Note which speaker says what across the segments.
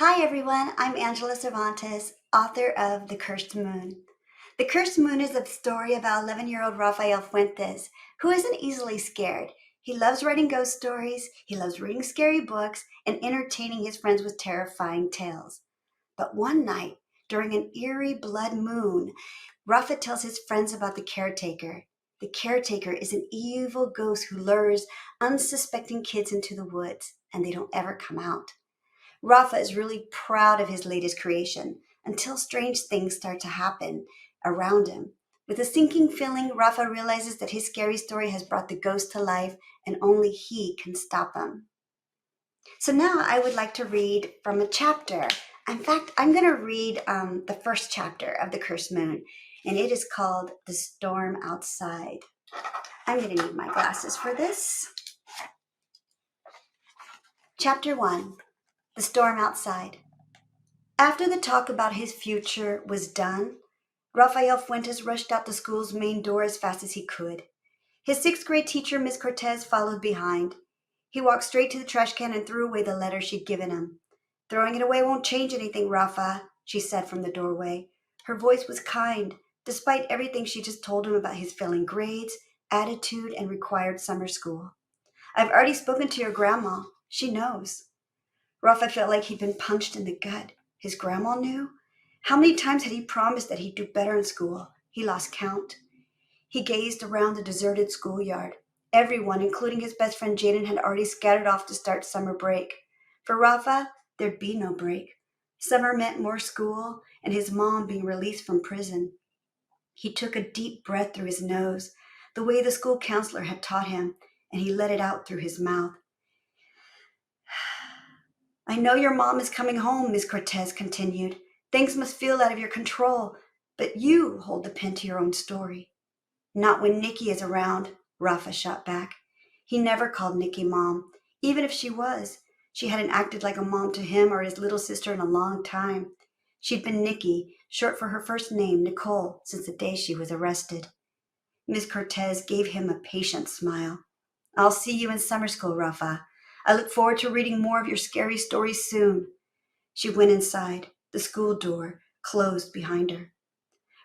Speaker 1: Hi everyone, I'm Angela Cervantes, author of The Cursed Moon. The Cursed Moon is a story about 11-year-old Rafael Fuentes, who isn't easily scared. He loves writing ghost stories, he loves reading scary books, and entertaining his friends with terrifying tales. But one night, during an eerie blood moon, Rafa tells his friends about the caretaker. The caretaker is an evil ghost who lures unsuspecting kids into the woods, and they don't ever come out. Rafa is really proud of his latest creation until strange things start to happen around him. With a sinking feeling, Rafa realizes that his scary story has brought the ghost to life and only he can stop him. So now I would like to read from a chapter. In fact, I'm going to read the first chapter of The Cursed Moon, and it is called The Storm Outside. I'm going to need my glasses for this. Chapter 1, The Storm Outside. After the talk about his future was done, Rafael Fuentes rushed out the school's main door as fast as he could. His sixth grade teacher, Miss Cortez, followed behind. He walked straight to the trash can and threw away the letter she'd given him. "Throwing it away won't change anything, Rafa," she said from the doorway. Her voice was kind, despite everything she just told him about his failing grades, attitude, and required summer school. "I've already spoken to your grandma. She knows." Rafa felt like he'd been punched in the gut. His grandma knew? How many times had he promised that he'd do better in school? He lost count. He gazed around the deserted schoolyard. Everyone, including his best friend Jaden, had already scattered off to start summer break. For Rafa, there'd be no break. Summer meant more school and his mom being released from prison. He took a deep breath through his nose, the way the school counselor had taught him, and he let it out through his mouth. "I know your mom is coming home," Miss Cortez continued. "Things must feel out of your control, but you hold the pen to your own story." "Not when Nikki is around," Rafa shot back. He never called Nikki mom. Even if she was, she hadn't acted like a mom to him or his little sister in a long time. She'd been Nikki, short for her first name, Nicole, since the day she was arrested. Miss Cortez gave him a patient smile. "I'll see you in summer school, Rafa. I look forward to reading more of your scary stories soon." She went inside. The school door closed behind her.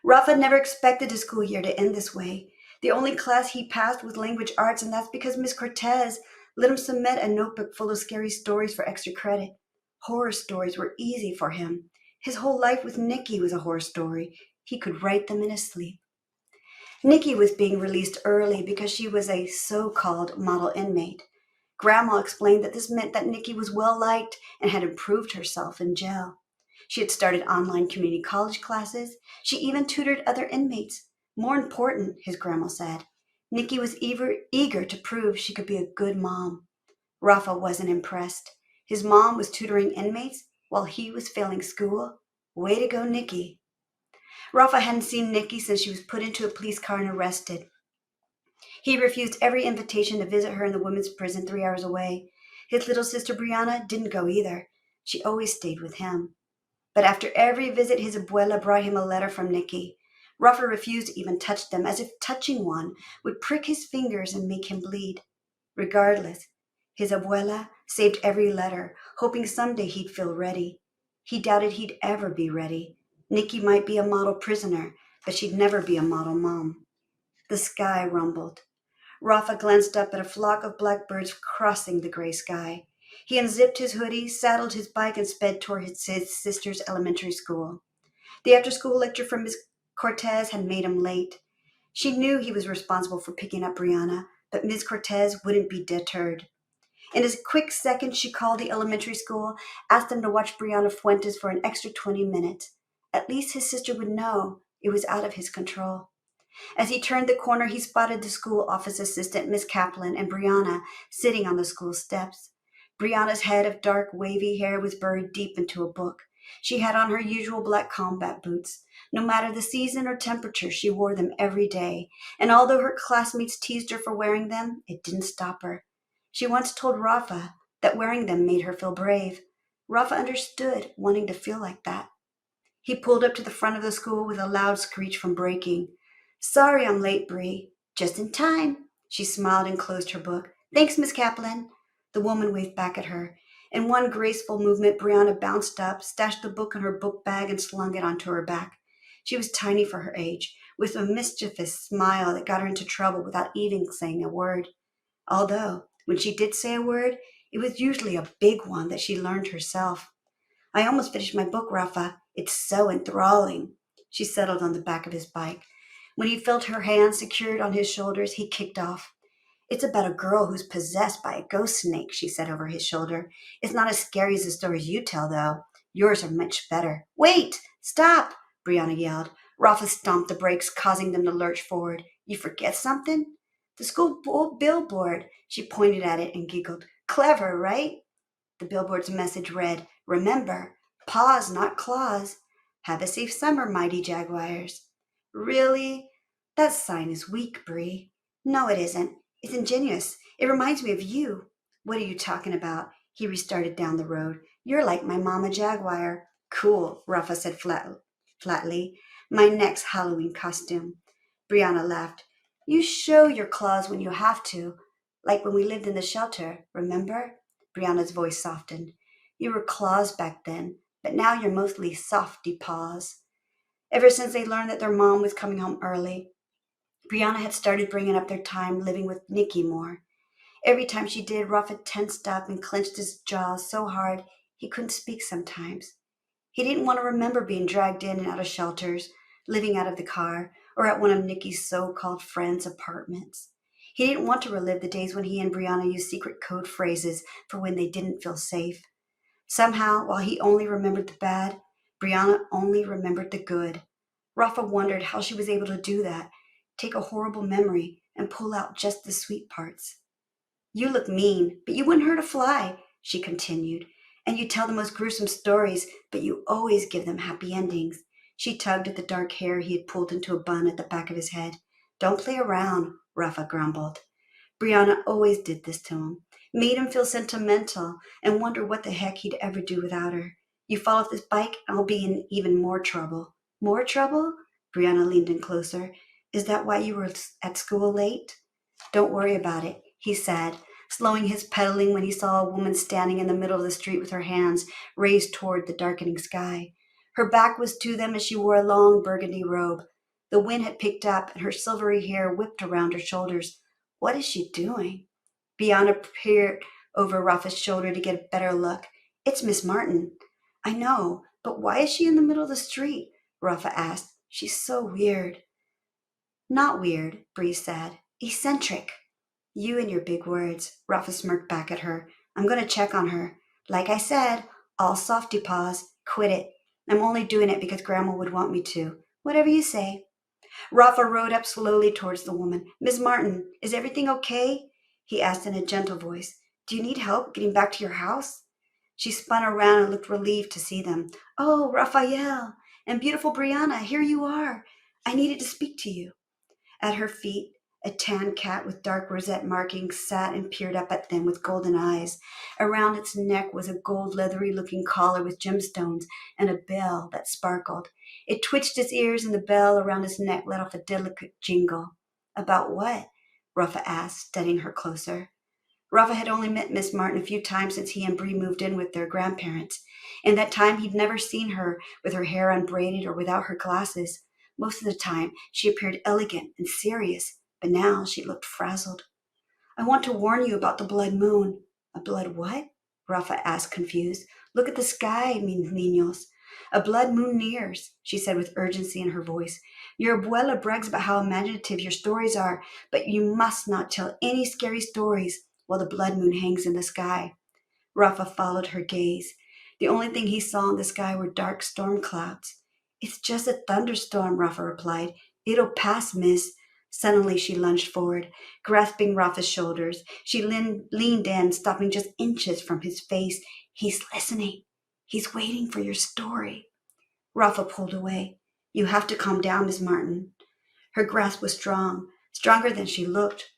Speaker 1: Rafa never expected the school year to end this way. The only class he passed was language arts, and that's because Miss Cortez let him submit a notebook full of scary stories for extra credit. Horror stories were easy for him. His whole life with Nikki was a horror story. He could write them in his sleep. Nikki was being released early because she was a so-called model inmate. Grandma explained that this meant that Nikki was well-liked and had improved herself in jail. She had started online community college classes. She even tutored other inmates. More important, his grandma said, Nikki was eager to prove she could be a good mom. Rafa wasn't impressed. His mom was tutoring inmates while he was failing school. Way to go, Nikki. Rafa hadn't seen Nikki since she was put into a police car and arrested. He refused every invitation to visit her in the women's prison 3 hours away. His little sister Briana didn't go either. She always stayed with him. But after every visit, his abuela brought him a letter from Nikki. Rafa refused to even touch them, as if touching one would prick his fingers and make him bleed. Regardless, his abuela saved every letter, hoping someday he'd feel ready. He doubted he'd ever be ready. Nikki might be a model prisoner, but she'd never be a model mom. The sky rumbled. Rafa glanced up at a flock of blackbirds crossing the gray sky. He unzipped his hoodie, saddled his bike, and sped toward his sister's elementary school. The after-school lecture from Miss Cortez had made him late. She knew he was responsible for picking up Briana, but Miss Cortez wouldn't be deterred. In a quick second, she called the elementary school, asked them to watch Briana Fuentes for an extra 20 minutes. At least his sister would know it was out of his control. As he turned the corner, he spotted the school office assistant, Miss Kaplan, and Briana sitting on the school steps. Briana's head of dark, wavy hair was buried deep into a book. She had on her usual black combat boots. No matter the season or temperature, she wore them every day, and although her classmates teased her for wearing them, it didn't stop her. She once told Rafa that wearing them made her feel brave. Rafa understood wanting to feel like that. He pulled up to the front of the school with a loud screech from braking. "Sorry I'm late, Bree." "Just in time." She smiled and closed her book. "Thanks, Miss Kaplan." The woman waved back at her. In one graceful movement, Brianna bounced up, stashed the book in her book bag, and slung it onto her back. She was tiny for her age, with a mischievous smile that got her into trouble without even saying a word. Although, when she did say a word, it was usually a big one that she learned herself. I almost finished my book, Rafa. It's so enthralling. She settled on the back of his bike. When he felt her hand secured on his shoulders, he kicked off. It's about a girl who's possessed by a ghost snake, she said over his shoulder. It's not as scary as the stories you tell, though. Yours are much better. Wait! Stop! Brianna yelled. Rafa stomped the brakes, causing them to lurch forward. You forget something? The school billboard. She pointed at it and giggled. Clever, right? The billboard's message read, Remember, paws, not claws. Have a safe summer, mighty jaguars. Really? That sign is weak, Bree. No, it isn't. It's ingenious. It reminds me of you. What are you talking about? He restarted down the road. You're like my mama jaguar. Cool, Rafa said flatly. My next Halloween costume. Brianna laughed. You show your claws when you have to, like when we lived in the shelter, remember? Brianna's voice softened. You were claws back then, but now you're mostly softy paws. Ever since they learned that their mom was coming home early, Brianna had started bringing up their time living with Nikki more. Every time she did, Rafa tensed up and clenched his jaws so hard he couldn't speak sometimes. He didn't want to remember being dragged in and out of shelters, living out of the car, or at one of Nikki's so-called friends' apartments. He didn't want to relive the days when he and Brianna used secret code phrases for when they didn't feel safe. Somehow, while he only remembered the bad, Brianna only remembered the good. Rafa wondered how she was able to do that, take a horrible memory and pull out just the sweet parts. You look mean, but you wouldn't hurt a fly, she continued. And you tell the most gruesome stories, but you always give them happy endings. She tugged at the dark hair he had pulled into a bun at the back of his head. Don't play around, Rafa grumbled. Brianna always did this to him, made him feel sentimental and wonder what the heck he'd ever do without her. You fall off this bike, I'll be in even more trouble. More trouble? Brianna leaned in closer. Is that why you were at school late? Don't worry about it, he said, slowing his pedaling when he saw a woman standing in the middle of the street with her hands raised toward the darkening sky. Her back was to them as she wore a long burgundy robe. The wind had picked up and her silvery hair whipped around her shoulders. What is she doing? Brianna peered over Rafa's shoulder to get a better look. It's Miss Martin. I know, but why is she in the middle of the street? Rafa asked. She's so weird. Not weird, Bree said. Eccentric. You and your big words. Rafa smirked back at her. I'm going to check on her. Like I said, all softy paws. Quit it. I'm only doing it because Grandma would want me to. Whatever you say. Rafa rode up slowly towards the woman. Miss Martin, is everything okay? He asked in a gentle voice. Do you need help getting back to your house? She spun around and looked relieved to see them. Oh, Raphael and beautiful Brianna, here you are. I needed to speak to you. At her feet, a tan cat with dark rosette markings sat and peered up at them with golden eyes. Around its neck was a gold leathery looking collar with gemstones and a bell that sparkled. It twitched its ears and the bell around its neck let off a delicate jingle. About what? Rafa asked, studying her closer. Rafa had only met Miss Martin a few times since he and Bree moved in with their grandparents. In that time, he'd never seen her with her hair unbraided or without her glasses. Most of the time, she appeared elegant and serious, but now she looked frazzled. I want to warn you about the blood moon. A blood what? Rafa asked, confused. Look at the sky, mis niños. A blood moon nears, she said with urgency in her voice. Your abuela brags about how imaginative your stories are, but you must not tell any scary stories while the blood moon hangs in the sky. Rafa followed her gaze. The only thing he saw in the sky were dark storm clouds. It's just a thunderstorm, Rafa replied. It'll pass, miss. Suddenly she lunged forward, grasping Rafa's shoulders. She leaned in, stopping just inches from his face. He's listening. He's waiting for your story. Rafa pulled away. You have to calm down, Miss Martin. Her grasp was strong, stronger than she looked.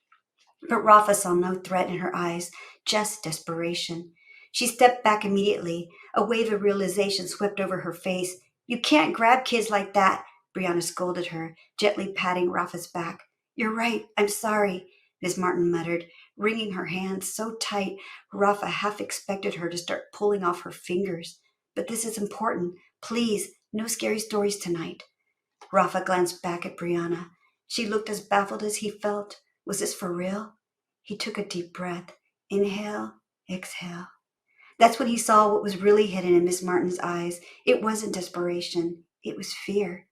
Speaker 1: But Rafa saw no threat in her eyes, just desperation. She stepped back immediately. A wave of realization swept over her face. You can't grab kids like that, Brianna scolded her, gently patting Rafa's back. You're right. I'm sorry. Miss Martin muttered, wringing her hands so tight Rafa half expected her to start pulling off her fingers. But this is important. Please, no scary stories tonight. Rafa glanced back at Briana. She looked as baffled as he felt. Was this for real? He took a deep breath. Inhale, exhale. That's when he saw what was really hidden in Miss Martin's eyes. It wasn't desperation, it was fear.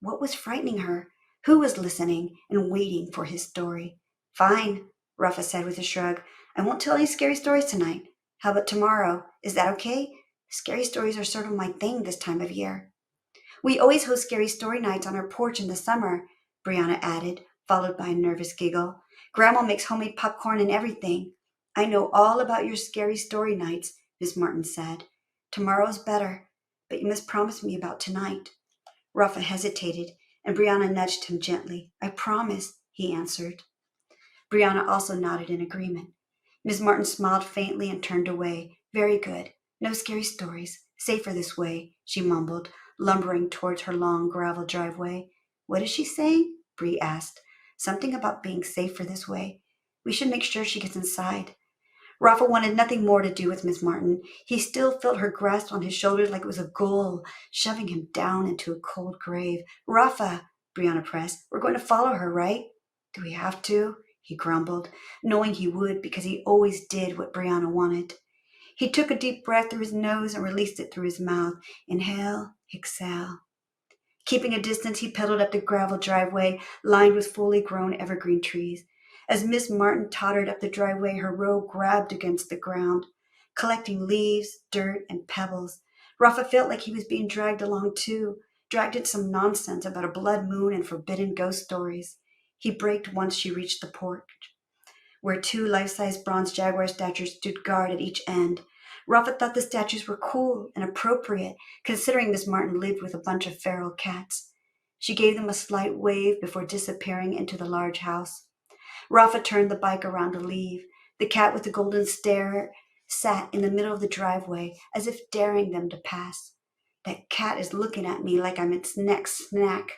Speaker 1: What was frightening her? Who was listening and waiting for his story? Fine, Rafa said with a shrug. I won't tell any scary stories tonight. How about tomorrow? Is that okay? Scary stories are sort of my thing this time of year. We always host scary story nights on our porch in the summer, Brianna added, followed by a nervous giggle. Grandma makes homemade popcorn and everything. I know all about your scary story nights, Miss Martin said. Tomorrow's better, but you must promise me about tonight. Rafa hesitated, and Brianna nudged him gently. I promise, he answered. Brianna also nodded in agreement. Miss Martin smiled faintly and turned away. Very good. No scary stories. Safer this way, she mumbled, lumbering towards her long gravel driveway. What is she saying? Bree asked. Something about being safer this way. We should make sure she gets inside. Rafa wanted nothing more to do with Miss Martin. He still felt her grasp on his shoulders like it was a goal, shoving him down into a cold grave. Rafa, Brianna pressed, we're going to follow her, right? Do we have to? He grumbled, knowing he would because he always did what Brianna wanted. He took a deep breath through his nose and released it through his mouth. Inhale, exhale. Keeping a distance, he pedaled up the gravel driveway lined with fully grown evergreen trees. As Miss Martin tottered up the driveway, her robe grabbed against the ground, collecting leaves, dirt, and pebbles. Rafa felt like he was being dragged along too, dragged into some nonsense about a blood moon and forbidden ghost stories. He braked once she reached the porch, where two life-size bronze jaguar statues stood guard at each end. Rafa thought the statues were cool and appropriate, considering Miss Martin lived with a bunch of feral cats. She gave them a slight wave before disappearing into the large house. Rafa turned the bike around to leave. The cat with the golden stare sat in the middle of the driveway, as if daring them to pass. That cat is looking at me like I'm its next snack,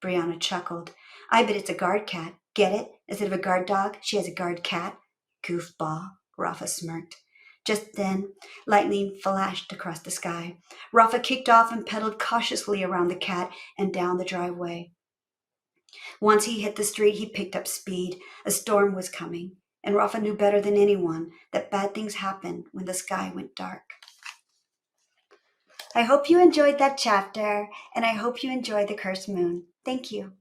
Speaker 1: Brianna chuckled. I bet it's a guard cat. Get it? Instead of a guard dog, she has a guard cat. Goofball, Rafa smirked. Just then, lightning flashed across the sky. Rafa kicked off and pedaled cautiously around the cat and down the driveway. Once he hit the street, he picked up speed. A storm was coming, and Rafa knew better than anyone that bad things happened when the sky went dark. I hope you enjoyed that chapter, and I hope you enjoyed the cursed moon. Thank you.